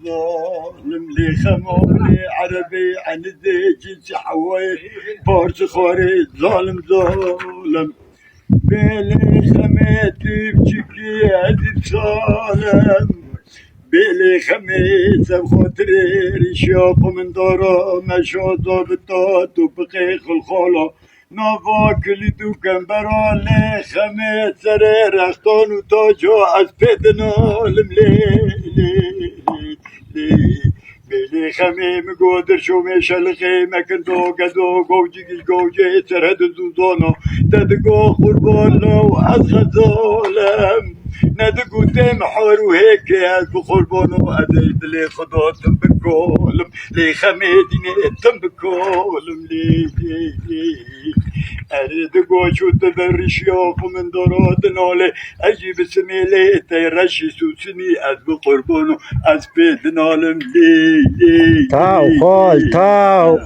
الظالم لي خمولي عربي عن الزيج حوي بورس خوري ظالم ظالم بيلي خميتي بشكي عدد صالم بيلي خميس بخاطري ريشوف من دارا مشاطة بالطاط وبقيخ الخالة نافاك لدو كان برالي خميس سري رختان وتاجو اسبيدنا بيلي خميم قدر شو مش الخيمة كنتو قدو قوجي قوجي سرهد الزوزانة تدقو قربانا وأسخد ظالم ندقو تمحور وهيك ألف قربانو أديت لي خدات بكولم لي خميدني بكولم لي أريد قوشو تبرش يوف من دارات نالي أجيب سميلي تيرشي سوسني أدب قربانو أسبيد نالم لي تاو خال تاو